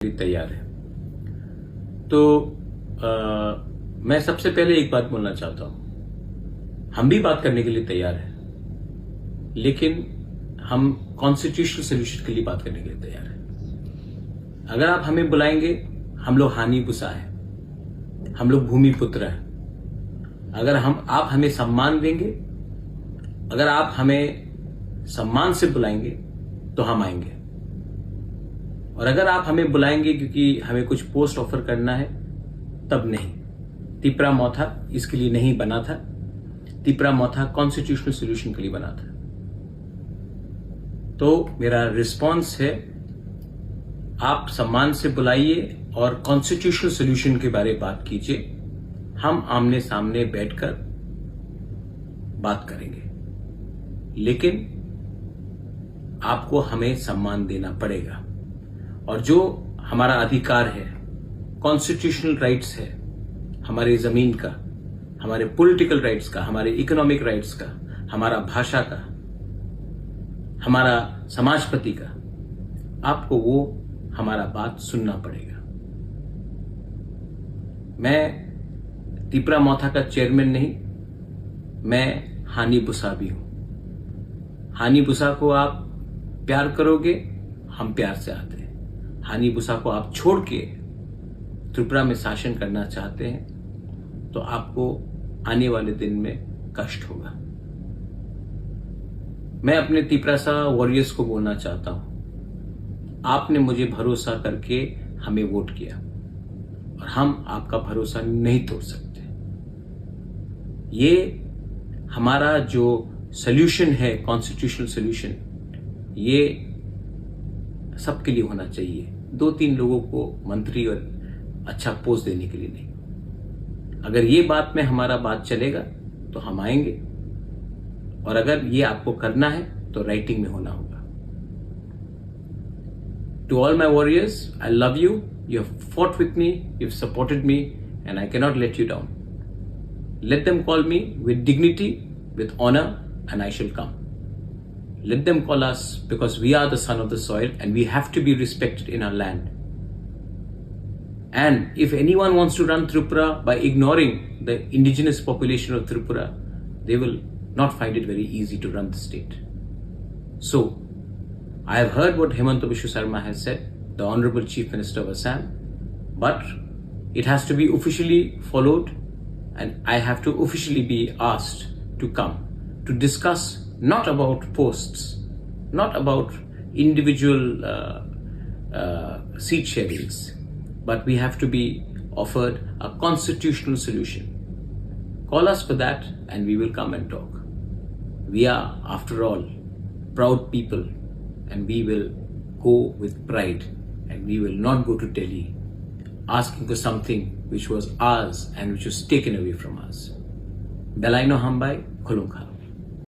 तैयार है। तो मैं सबसे पहले एक बात बोलना चाहता हूं, हम भी बात करने के लिए तैयार हैं, लेकिन हम कॉन्स्टिट्यूशनल सोल्यूशन के लिए बात करने के लिए तैयार हैं। अगर आप हमें बुलाएंगे, हम लोग हानि बुसा है, हम लोग भूमि पुत्र हैं। अगर आप हमें सम्मान देंगे, अगर आप हमें सम्मान से बुलाएंगे तो हम आएंगे। और अगर आप हमें बुलाएंगे क्योंकि हमें कुछ पोस्ट ऑफर करना है, तब नहीं। तिपरा मौथा इसके लिए नहीं बना था। तिपरा मौथा कॉन्स्टिट्यूशनल सोल्यूशन के लिए बना था। तो मेरा रिस्पांस है, आप सम्मान से बुलाइए और कॉन्स्टिट्यूशनल सोल्यूशन के बारे में बात कीजिए। हम आमने सामने बैठकर बात करेंगे, लेकिन आपको हमें सम्मान देना पड़ेगा। और जो हमारा अधिकार है, कॉन्स्टिट्यूशनल राइट्स है, हमारे जमीन का, हमारे पॉलिटिकल राइट्स का, हमारे इकोनॉमिक राइट्स का, हमारा भाषा का, हमारा समाजपति का, आपको वो हमारा बात सुनना पड़ेगा। मैं तिपरा मौथा का चेयरमैन नहीं, मैं हानि बुसा भी हूं। हानि बुसा को आप प्यार करोगे, हम प्यार से आते हैं। हानि बुसा को आप छोड़ के त्रिपुरा में शासन करना चाहते हैं तो आपको आने वाले दिन में कष्ट होगा। मैं अपने तिपरासा वॉरियर्स को बोलना चाहता हूं, आपने मुझे भरोसा करके हमें वोट किया और हम आपका भरोसा नहीं तोड़ सकते। ये हमारा जो सॉल्यूशन है, कॉन्स्टिट्यूशनल सॉल्यूशन, ये सबके लिए होना चाहिए। 2-3 लोगों को मंत्री और अच्छा पोस्ट देने के लिए नहीं। अगर ये बात में हमारा बात चलेगा तो हम आएंगे, और अगर ये आपको करना है तो राइटिंग में होना होगा। To all my warriors, I love you, you have fought with me, you have supported me, and I can not let you down. Let them call me with dignity, with honour, and I shall come. Let them call us, because we are the son of the soil and we have to be respected in our land. And if anyone wants to run Tripura by ignoring the indigenous population of Tripura, they will not find it very easy to run the state. So, I have heard what Himanta Biswa Sarma has said, the Honorable Chief Minister of Assam, but it has to be officially followed, and I have to officially be asked to come to discuss not about posts, not about individual seat sharings, but we have to be offered a constitutional solution. Call us for that and we will come and talk. We are, after all, proud people, and we will go with pride, and we will not go to Delhi asking for something which was ours and which was taken away from us. Belaino Hambai, Khulunka.